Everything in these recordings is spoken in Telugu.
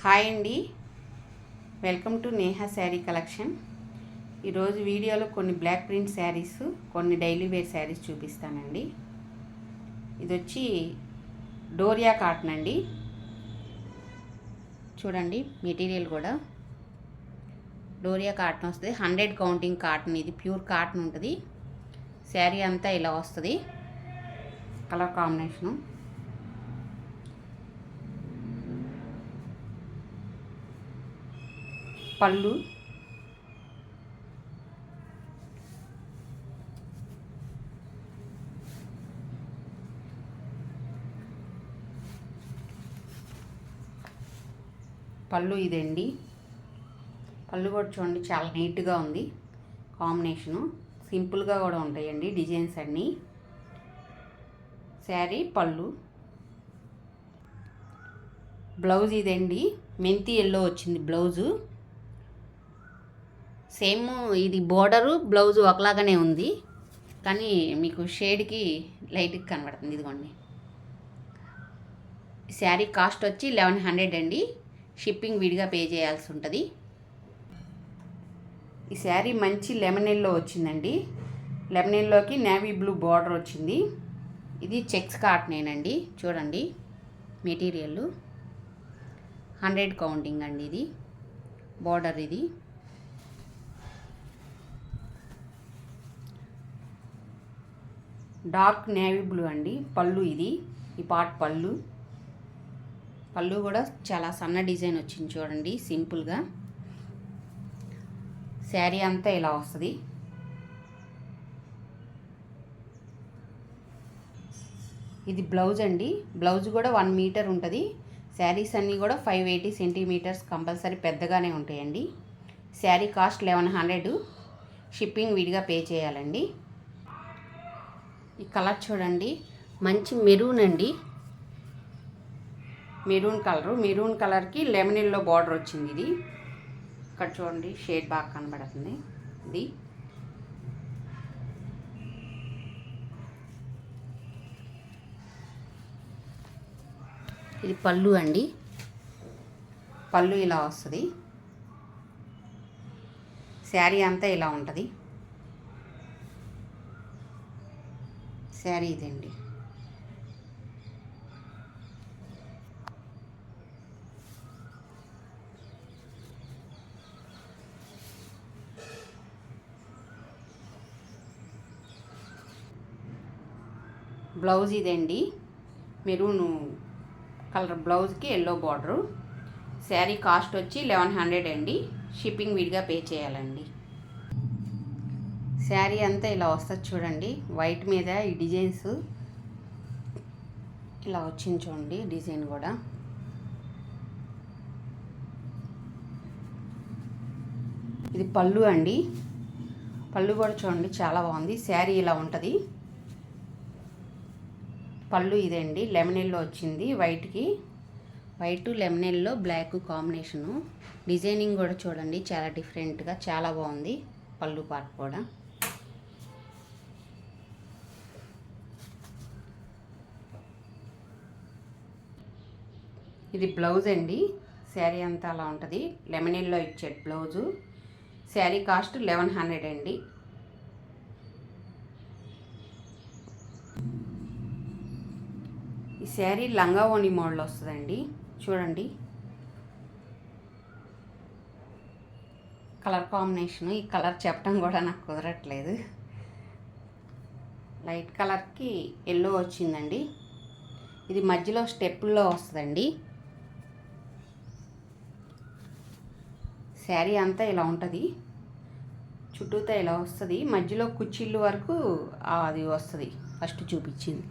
హాయ్ అండి, welcome to Neha sari collection. ఈరోజు వీడియోలో కొన్ని బ్లాక్ ప్రింట్ శారీస్, కొన్ని డైలీ వేర్ శారీస్ చూపిస్తానండి. ఇది వచ్చి డోరియా కాటన్ అండి. చూడండి, మెటీరియల్ కూడా డోరియా కాటన్ వస్తుంది. 100 కౌంటింగ్ కాటన్, ఇది ప్యూర్ కాటన్ ఉంటుంది. శారీ అంతా ఇలా వస్తుంది. కలర్ కాంబినేషను పళ్ళు, పళ్ళు ఇదండి. పళ్ళు కూడా చూడండి, చాలా నీట్గా ఉంది. కాంబినేషను సింపుల్గా కూడా ఉంటాయండి డిజైన్స్ అన్నీ. శారీ పళ్ళు, బ్లౌజ్ ఇదండి. మెంతి ఎల్లో వచ్చింది బ్లౌజు. సేమ్ ఇది బోర్డరు బ్లౌజు ఒకలాగానే ఉంది, కానీ మీకు షేడ్కి లైట్గా కనబడుతుంది. ఇదిగోండి, శారీ కాస్ట్ వచ్చి 1100 అండి. షిప్పింగ్ విడిగా పే చేయాల్సి ఉంటుంది. ఈ శారీ మంచి లెమన్ ఎల్లో వచ్చిందండి. లెమన్ ఎల్లోకి నేవీ బ్లూ బార్డర్ వచ్చింది. ఇది చెక్స్ కాటనేనండి. చూడండి, మెటీరియల్ 100 కౌంటింగ్ అండి. ఇది బార్డర్, ఇది డార్క్ నేవీ బ్లూ అండి. పళ్ళు ఇది, ఈ పార్ట్ పళ్ళు. పళ్ళు కూడా చాలా సన్న డిజైన్ వచ్చింది చూడండి, సింపుల్గా. శారీ అంతా ఇలా వస్తుంది. ఇది బ్లౌజ్ అండి. బ్లౌజ్ కూడా 1 మీటర్ ఉంటుంది. శారీస్ అన్నీ కూడా 580 సెంటీమీటర్స్ కంపల్సరీ పెద్దగానే ఉంటాయండి. శారీ కాస్ట్ 1100. షిప్పింగ్ విడిగా పే చేయాలండి. ఈ కలర్ చూడండి, మంచి మెరూన్ అండి. మెరూన్ కలరు, మెరూన్ కలర్కి లెమన్ ఎల్లో బార్డర్ వచ్చింది. ఇది ఇక్కడ చూడండి, షేడ్ బాగా కనబడుతుంది. ఇది పళ్ళు అండి. పళ్ళు ఇలా వస్తుంది. శారీ అంతా ఇలా ఉంటుంది. శారీ ఇదండి. బ్లౌజ్ ఇదండి. మెరూన్ కలర్ బ్లౌజ్కి ఎల్లో బార్డరు. శారీ కాస్ట్ వచ్చి 1100 అండి. షిప్పింగ్ విడిగా పే చేయాలండి. శారీ అంతా ఇలా వస్తుంది చూడండి. వైట్ మీద ఈ డిజైన్స్ ఇలా వచ్చింది చూడండి, డిజైన్ కూడా. ఇది పళ్ళు అండి. పళ్ళు కూడా చూడండి, చాలా బాగుంది. శారీ ఇలా ఉంటుంది. పళ్ళు ఇదండి, లెమన్ ఎల్లో వచ్చింది. వైట్కి white lemon yellow black combination. Designing కూడా చూడండి, చాలా డిఫరెంట్గా చాలా బాగుంది. పళ్ళు పార్ట్ కూడా. ఇది బ్లౌజ్ అండి. శారీ అంతా అలా ఉంటుంది. లెమన్ ఎల్లో ఇచ్చాడు బ్లౌజు. శారీ కాస్ట్ 1100 అండి. ఈ శారీ లంగా ఓణి మోడల్ వస్తుందండి. చూడండి, కలర్ కాంబినేషను. ఈ కలర్ చెప్పడం కూడా నాకు కుదరట్లేదు. లైట్ కలర్కి ఎల్లో వచ్చిందండి. ఇది మధ్యలో స్టెప్పుల్లో వస్తుందండి. శారీ అంతా ఇలా ఉంటుంది. చుట్టూతో ఇలా వస్తుంది. మధ్యలో కుచ్చిళ్ళు వరకు అది వస్తుంది, ఫస్ట్ చూపించింది.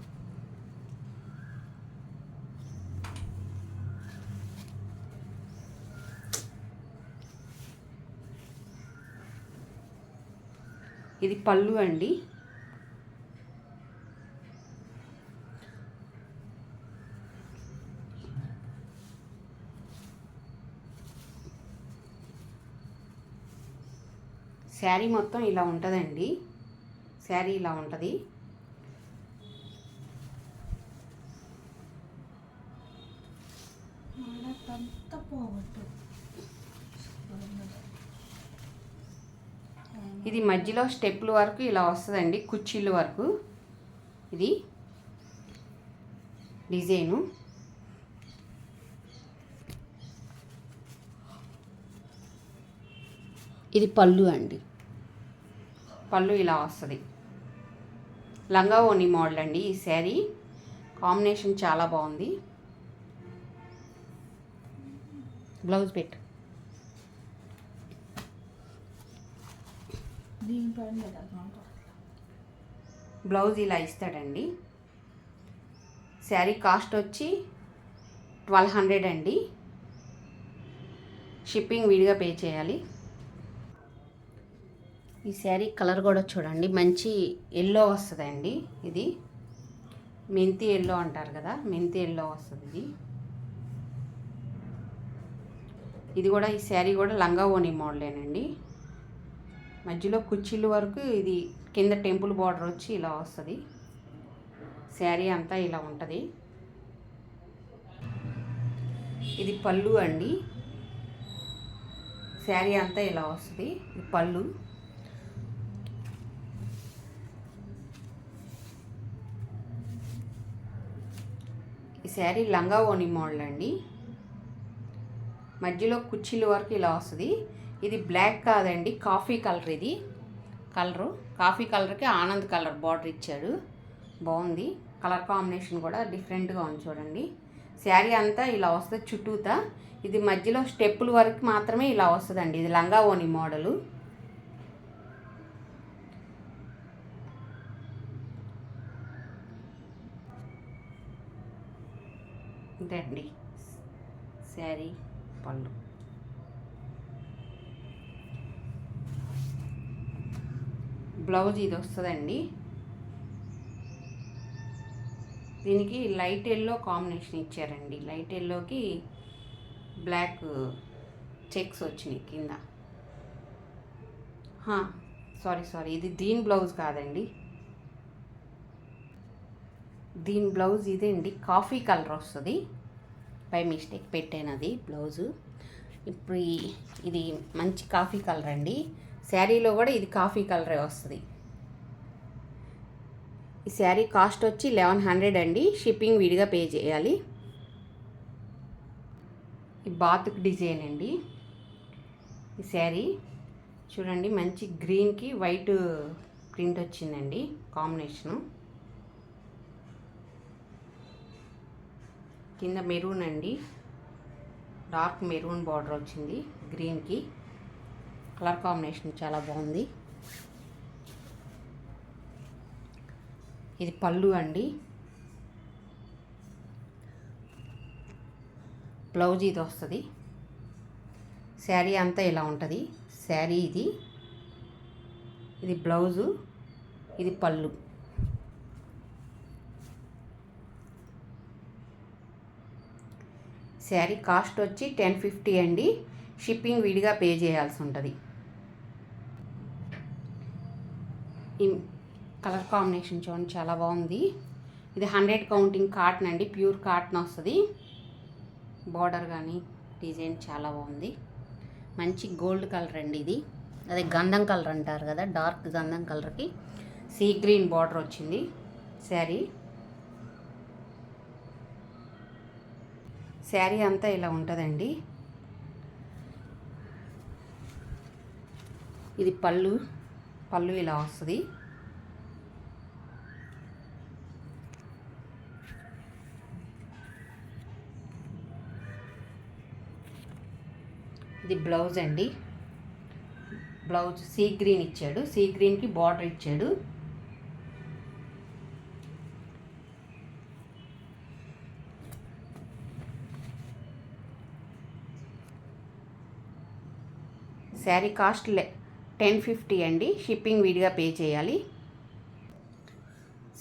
ఇది పళ్ళు అండి. శారీ మొత్తం ఇలా ఉంటుందండి. శారీ ఇలా ఉంటుంది. ఇది మధ్యలో స్టెప్పుల వరకు ఇలా వస్తుందండి, కుర్చీల వరకు. ఇది డిజైను. ఇది పళ్ళు అండి. పళ్ళు ఇలా వస్తుంది. లంగా ఓణి మోడల్ అండి ఈ శారీ. కాంబినేషన్ చాలా బాగుంది. బ్లౌజ్ పెట్టు. బ్లౌజ్ ఇలా ఇస్తాడండి. శారీ కాస్ట్ వచ్చి 1200 అండి. షిప్పింగ్ విడిగా పే చేయాలి. ఈ శారీ కలర్ కూడా చూడండి, మంచి ఎల్లో వస్తుందండి. ఇది మెంతి ఎల్లో అంటారు కదా, మెంతి ఎల్లో వస్తుంది. ఇది కూడా ఈ శారీ కూడా లంగా ఓణి మోడలేనండి. మధ్యలో కుర్చీల వరకు ఇది కింద టెంపుల్ బార్డర్ వచ్చి ఇలా వస్తుంది. శారీ అంతా ఇలా ఉంటుంది. ఇది పళ్ళు అండి. శారీ అంతా ఇలా వస్తుంది. ఇది పళ్ళు. ఈ శారీ లంగా ఓణి మోడల్ అండి. మధ్యలో కుర్చీల వరకు ఇలా వస్తుంది. ఇది బ్లాక్ కాదండి, కాఫీ కలర్. ఇది కలరు కాఫీ కలర్కి ఆనంద్ కలర్ బార్డర్ ఇచ్చాడు. బాగుంది. కలర్ కాంబినేషన్ కూడా డిఫరెంట్గా ఉంది చూడండి. శారీ అంతా ఇలా వస్తుంది చుట్టూతా. ఇది మధ్యలో స్టెప్పుల వరకు మాత్రమే ఇలా వస్తుందండి. ఇది లంగా ఓణి మోడలు. ఇదండి శారీ పళ్ళు. బ్లౌజ్ ఇది వస్తుందండి. దీనికి లైట్ ఎల్లో కాంబినేషన్ ఇచ్చారండి. లైట్ ఎల్లోకి బ్లాక్ చెక్స్ వచ్చినాయి కింద. సారీ ఇది దీని బ్లౌజ్ కాదండి. దీని బ్లౌజ్ ఇదే అండి, కాఫీ కలర్ వస్తుంది. బై మిస్టేక్ పెట్టానది బ్లౌజు. ఇప్పుడు ఇది మంచి కాఫీ కలర్ అండి. శారీలో కూడా ఇది కాఫీ కలరే వస్తుంది. ఈ శారీ కాస్ట్ వచ్చి 1100 అండి. షిప్పింగ్ విడిగా పే చేయాలి. ఈ బాతుక్ డిజైన్ అండి. ఈ శారీ చూడండి, మంచి గ్రీన్కి వైట్ ప్రింట్ వచ్చిందండి కాంబినేషను. కింద మెరూన్ అండి, డార్క్ మెరూన్ బార్డర్ వచ్చింది గ్రీన్కి. కలర్ కాంబినేషన్ చాలా బాగుంది. ఇది పళ్ళు అండి. బ్లౌజ్ ఇది వస్తుంది. శారీ అంతా ఇలా ఉంటుంది. శారీ ఇది బ్లౌజు, ఇది పళ్ళు. శారీ కాస్ట్ వచ్చి 1050 అండి. షిప్పింగ్ విడిగా పే చేయాల్సి ఉంటుంది. ఈ కలర్ కాంబినేషన్ చూడండి, చాలా బాగుంది. ఇది 100 కౌంటింగ్ కాటన్ అండి, ప్యూర్ కాటన్ వస్తుంది. బార్డర్ కానీ డిజైన్ చాలా బాగుంది. మంచి గోల్డ్ కలర్ అండి ఇది. అదే గంధం కలర్ అంటారు కదా, డార్క్ గంధం కలర్కి సీ గ్రీన్ బార్డర్ వచ్చింది శారీ. శారీ అంతా ఇలా ఉంటుందండి. ఇది పళ్ళు ఇలా వస్తుంది. ఇది బ్లౌజ్ అండి. బ్లౌజ్ సీ గ్రీన్ ఇచ్చాడు, సీ గ్రీన్కి బార్డర్ ఇచ్చాడు. శారీ కాస్ట్ 1050 అండి. షిప్పింగ్ విడిగా పే చేయాలి.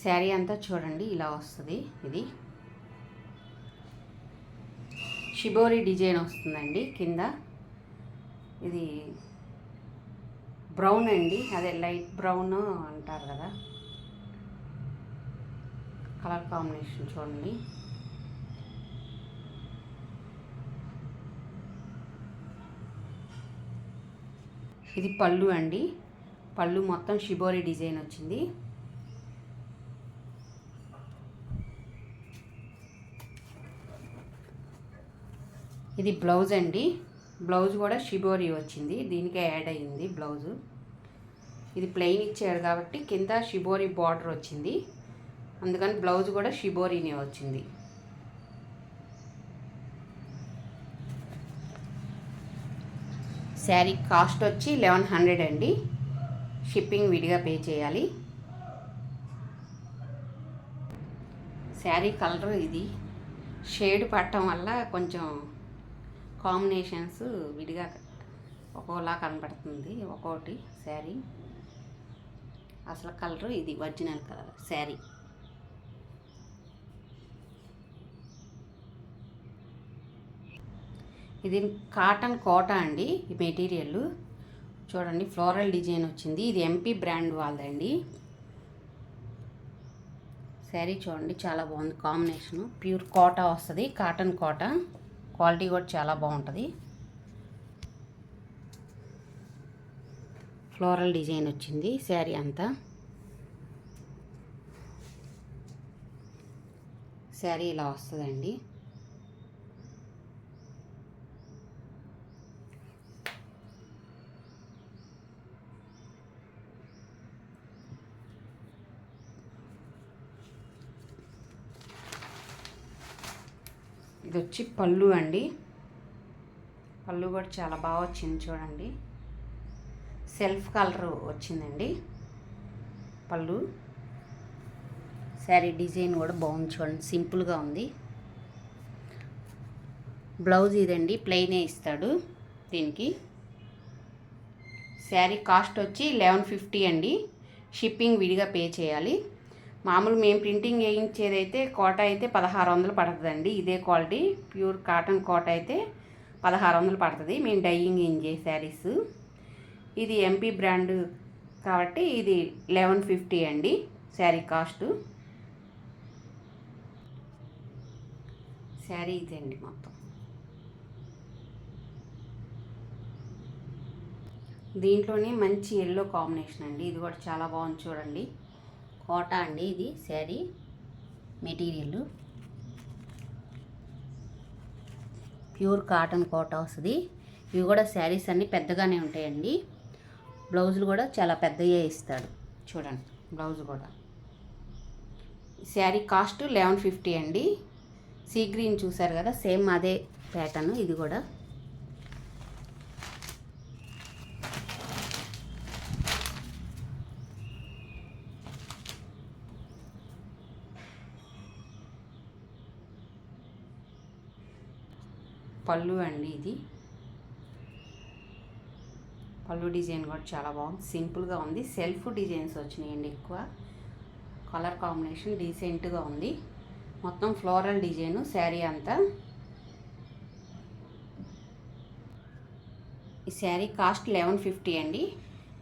శారీ అంతా చూడండి ఇలా వస్తుంది. ఇది షిబోరి డిజైన్ వస్తుందండి కింద. ఇది బ్రౌన్ అండి, అదే లైట్ బ్రౌన్ అంటారు కదా. కలర్ కాంబినేషన్ చూడండి. ఇది పళ్ళు అండి. పళ్ళు మొత్తం షిబోరి డిజైన్ వచ్చింది. ఇది బ్లౌజ్ అండి. బ్లౌజ్ కూడా షిబోరి వచ్చింది, దీనికే యాడ్ అయ్యింది బ్లౌజు. ఇది ప్లెయిన్ ఇచ్చాడు కాబట్టి కింద షిబోరి బార్డర్ వచ్చింది, అందుకని బ్లౌజ్ కూడా షిబోరీనే వచ్చింది. శారీ కాస్ట్ వచ్చి 1100 అండి. షిప్పింగ్ విడిగా పే చేయాలి. శారీ కలర్ ఇది షేడ్ పట్టడం వల్ల కొంచెం కాంబినేషన్స్ విడిగా ఒక్కోలా కనపడుతుంది ఒక్కోటి. శారీ అసలు కలర్ ఇది ఒరిజినల్ కలర్ శారీ. ఇది కాటన్ కోట అండి. ఈ మెటీరియల్ చూడండి, ఫ్లోరల్ డిజైన్ వచ్చింది. ఇది ఎంపీ బ్రాండ్ వాళ్ళదండి. శారీ చూడండి చాలా బాగుంది, కాంబినేషను ప్యూర్ కోట వస్తుంది, కాటన్ కోట. క్వాలిటీ కూడా చాలా బాగుంటుంది. ఫ్లోరల్ డిజైన్ వచ్చింది శారీ అంతా. శారీ ఇలా వస్తుందండి. ఇది వచ్చి పళ్ళు అండి. పళ్ళు కూడా చాలా బాగా వచ్చింది చూడండి, సెల్ఫ్ కలర్ వచ్చిందండి పళ్ళు. శారీ డిజైన్ కూడా బాగుంది చూడండి, సింపుల్గా ఉంది. బ్లౌజ్ ఇదండి, ప్లెయినే ఇస్తాడు దీనికి. శారీ కాస్ట్ వచ్చి 1150 అండి. షిప్పింగ్ విడిగా పే చేయాలి. మామూలు మేము ప్రింటింగ్ వేయించేదైతే కోట అయితే 1600 పడుతుందండి. ఇదే క్వాలిటీ ప్యూర్ కాటన్ కోట అయితే 1600 పడుతుంది. మేము డైయింగ్ వేయించే శారీస్. ఇది ఎంపీ బ్రాండ్ కాబట్టి ఇది 1150 అండి శారీ కాస్ట్. శారీ ఇదండి మొత్తం. దీంట్లోనే మంచి ఎల్లో కాంబినేషన్ అండి. ఇది కూడా చాలా బాగుంది చూడండి. కోట అండి ఇది శారీ మెటీరియల్, ప్యూర్ కాటన్ కోట వస్తుంది. ఇవి కూడా శారీస్ అన్నీ పెద్దగానే ఉంటాయండి. బ్లౌజులు కూడా చాలా పెద్దగా ఇస్తాడు చూడండి. బ్లౌజ్ కూడా శారీ కాస్ట్ 1150 అండి. సీ గ్రీన్ చూసారు కదా, సేమ్ అదే ప్యాటర్న్ ఇది కూడా. పళ్ళు అండి ఇది. పళ్ళు డిజైన్ కూడా చాలా బాగుంది, సింపుల్గా ఉంది. సెల్ఫ్ డిజైన్స్ వచ్చినాయండి ఎక్కువ. కలర్ కాంబినేషన్ డీసెంట్గా ఉంది. మొత్తం ఫ్లోరల్ డిజైను శారీ అంతా. ఈ శారీ కాస్ట్ 1150 అండి.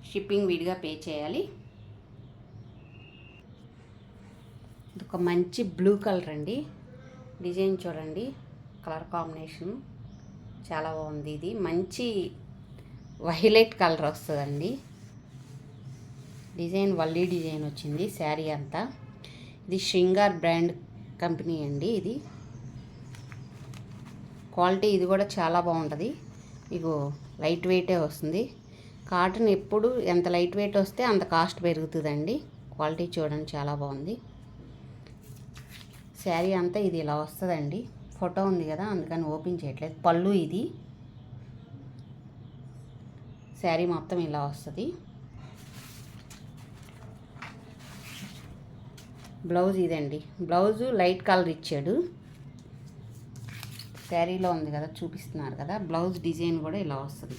షిప్పింగ్ విడిగా పే చేయాలి. ఇది ఒక మంచి బ్లూ కలర్ అండి. డిజైన్ చూడండి, కలర్ కాంబినేషన్ చాలా బాగుంది. ఇది మంచి వైలెట్ కలర్ వస్తుందండి. డిజైన్ వల్లీ డిజైన్ వచ్చింది శారీ అంతా. ఇది శృంగార్ బ్రాండ్ కంపెనీ అండి. ఇది క్వాలిటీ ఇది కూడా చాలా బాగుంటుంది. ఇగో లైట్ వెయిటే వస్తుంది. కాటన్ ఎప్పుడు ఎంత లైట్ వెయిట్ వస్తే అంత కాస్ట్ పెరుగుతుందండి. క్వాలిటీ చూడండి చాలా బాగుంది. శారీ అంతా ఇది ఇలా వస్తుందండి. ఫోటో ఉంది కదా అందుకని ఓపెన్ చేయట్లేదు. పళ్ళు ఇది. శారీ మొత్తం ఇలా వస్తుంది. బ్లౌజ్ ఇదండి. బ్లౌజు లైట్ కలర్ ఇచ్చాడు. శారీలో ఉంది కదా చూపిస్తున్నారు కదా, బ్లౌజ్ డిజైన్ కూడా ఇలా వస్తుంది.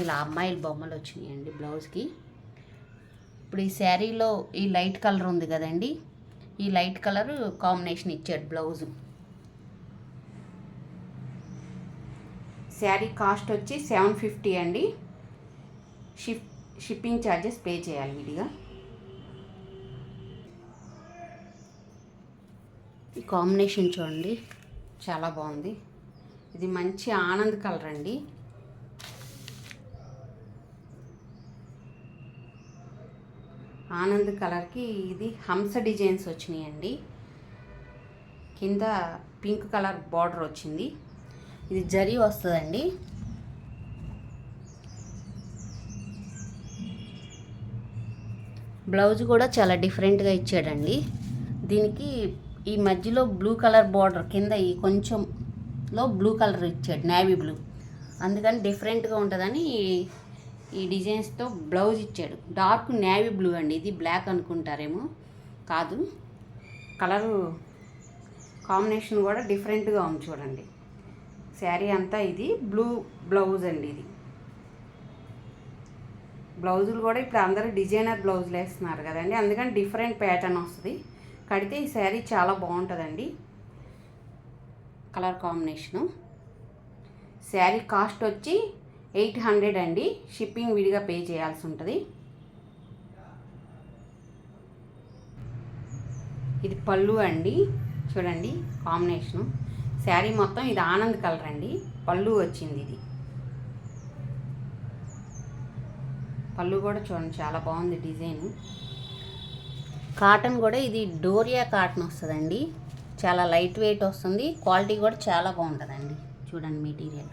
ఇలా అమ్మాయిల బొమ్మలు వచ్చినాయండి బ్లౌజ్కి. ఇప్పుడు ఈ శారీలో ఈ లైట్ కలర్ ఉంది కదండి, ఈ లైట్ కలర్ కాంబినేషన్ ఇచ్చాడు బ్లౌజు. శారీ కాస్ట్ వచ్చి 750 అండి. షిప్పింగ్ ఛార్జెస్ పే చేయాలి విడిగా. ఈ కాంబినేషన్ చూడండి చాలా బాగుంది. ఇది మంచి ఆనంద్ కలర్ అండి. ఆనంద్ కలర్కి ఇది హంస డిజైన్స్ వచ్చినాయండి. కింద పింక్ కలర్ బార్డర్ వచ్చింది. ఇది జరీ వస్తుందండి. బ్లౌజ్ కూడా చాలా డిఫరెంట్గా ఇచ్చాడండి. దీనికి ఈ మధ్యలో బ్లూ కలర్ బార్డర్, కింద ఈ కొంచెంలో బ్లూ కలర్ ఇచ్చాడు, నేవీ బ్లూ. అందుకని డిఫరెంట్గా ఉంటుందని ఈ డిజైన్స్తో బ్లౌజ్ ఇచ్చాడు. డార్క్ నేవీ బ్లూ అండి. ఇది బ్లాక్ అనుకుంటారేమో, కాదు. కలరు కాంబినేషన్ కూడా డిఫరెంట్గా ఉంది చూడండి. శారీ అంతా ఇది బ్లూ బ్లౌజ్ అండి. ఇది బ్లౌజులు కూడా ఇప్పుడు అందరూ డిజైనర్ బ్లౌజులు వేస్తున్నారు కదండి, అందుకని డిఫరెంట్ ప్యాటర్న్ వస్తుంది. కడితే ఈ శారీ చాలా బాగుంటుందండి. Colour combination. శారీ కాస్ట్ వచ్చి 800 అండి. షిప్పింగ్ విడిగా పే చేయాల్సి ఉంటుంది. ఇది పళ్ళు అండి, చూడండి కాంబినేషను. శారీ మొత్తం ఇది ఆనంద్ కలర్ అండి. పళ్ళు వచ్చింది. ఇది పళ్ళు కూడా చూడండి చాలా బాగుంది డిజైన్. కాటన్ కూడా ఇది డోరియా కాటన్ వస్తుందండి. చాలా లైట్ వెయిట్ వస్తుంది. క్వాలిటీ కూడా చాలా బాగుంటుందండి. చూడండి మెటీరియల్.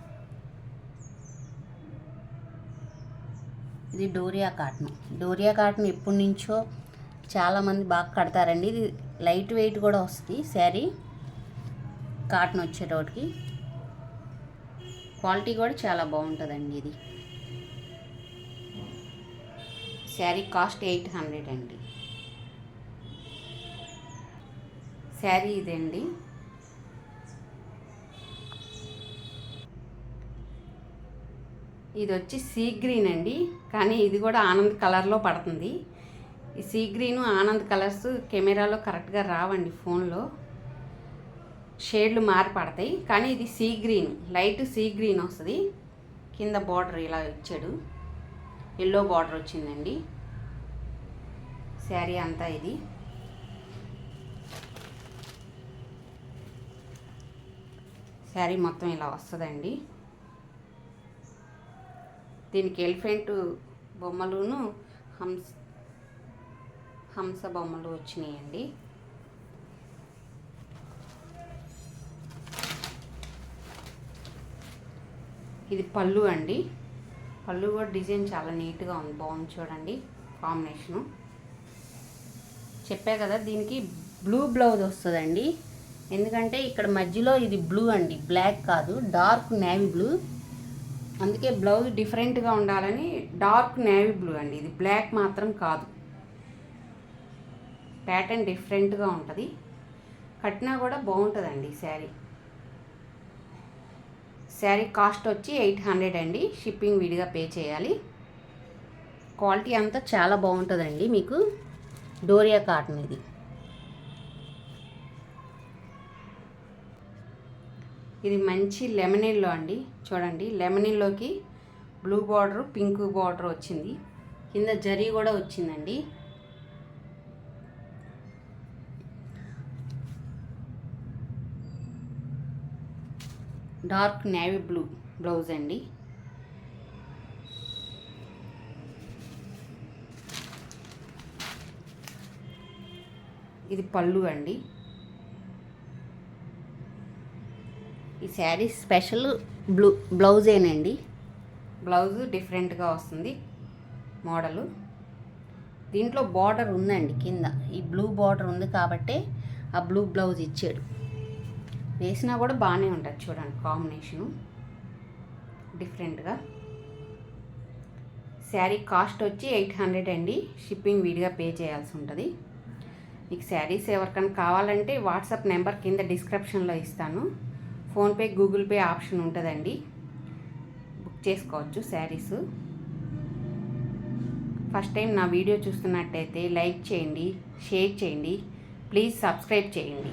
ఇది డోరియా కాటన్. డోరియా కాటన్ ఎప్పటి నుంచో చాలామంది బాగా కడతారండి. ఇది లైట్ వెయిట్ కూడా వస్తుంది శారీ, కాటన్ వచ్చేటోటికి. క్వాలిటీ కూడా చాలా బాగుంటుందండి. ఇది శారీ కాస్ట్ 800 అండి. శారీ ఇదండి. ఇది వచ్చి సీ గ్రీన్ అండి, కానీ ఇది కూడా ఆనంద్ కలర్లో పడుతుంది. ఈ సీ గ్రీను ఆనంద్ కలర్స్ కెమెరాలో కరెక్ట్గా రావండి, ఫోన్లో షేడ్లు మారి పడతాయి. కానీ ఇది sea green, light sea green వస్తుంది. కింద బార్డర్ ఇలా ఇచ్చాడు, ఎల్లో బార్డర్ వచ్చిందండి. శారీ అంతా ఇది. శారీ మొత్తం ఇలా వస్తుందండి. దీనికి ఎలిఫెంట్ బొమ్మలును హంస బొమ్మలు వచ్చినాయండి. ఇది పళ్ళు అండి. పళ్ళు కూడా డిజైన్ చాలా నీట్గా ఉంది, బాగుంది చూడండి కాంబినేషను. చెప్పా కదా దీనికి బ్లూ బ్లౌజ్ వస్తుందండి. ఎందుకంటే ఇక్కడ మధ్యలో ఇది బ్లూ అండి, బ్లాక్ కాదు, డార్క్ నేవీ బ్లూ. అందుకే బ్లౌజ్ డిఫరెంట్గా ఉండాలని డార్క్ నేవీ బ్లూ అండి. ఇది బ్లాక్ మాత్రం కాదు. ప్యాటర్న్ డిఫరెంట్గా ఉంటుంది. కట్టినా కూడా బాగుంటుందండి శారీ. శారీ కాస్ట్ వచ్చి 800 అండి. షిప్పింగ్ విడిగా పే చేయాలి. క్వాలిటీ అంతా చాలా బాగుంటుందండి. మీకు డోరియా కాటన్ ఇది. ఇది మంచి లెమనిల్లో అండి. చూడండి లెమనిల్లోకి బ్లూ బార్డర్, పింక్ బార్డర్ వచ్చింది. కింద జరీ కూడా వచ్చిందండి. డార్క్ నేవీ బ్లూ బ్లౌజ్ అండి. ఇది పళ్ళు అండి. ఈ శారీ స్పెషల్ బ్లౌజేనండి. బ్లౌజ్ డిఫరెంట్గా వస్తుంది మోడలు. దీంట్లో బార్డర్ ఉందండి కింద. ఈ బ్లూ బార్డర్ ఉంది కాబట్టి ఆ బ్లూ బ్లౌజ్ ఇచ్చాడు. వేసినా కూడా బాగానే ఉంటుంది చూడండి కాంబినేషను డిఫరెంట్గా. శారీ కాస్ట్ వచ్చి 800 అండి. షిప్పింగ్ విడిగా పే చేయాల్సి ఉంటుంది. మీకు శారీస్ ఎవరికైనా కావాలంటే వాట్సాప్ నెంబర్ కింద డిస్క్రిప్షన్లో ఇస్తాను. ఫోన్పే, గూగుల్ పే ఆప్షన్ ఉంటుందండి. బుక్ చేసుకోవచ్చు శారీస్. ఫస్ట్ టైం నా వీడియో చూస్తున్నట్టయితే లైక్ చేయండి, షేర్ చేయండి, ప్లీజ్ సబ్స్క్రైబ్ చేయండి.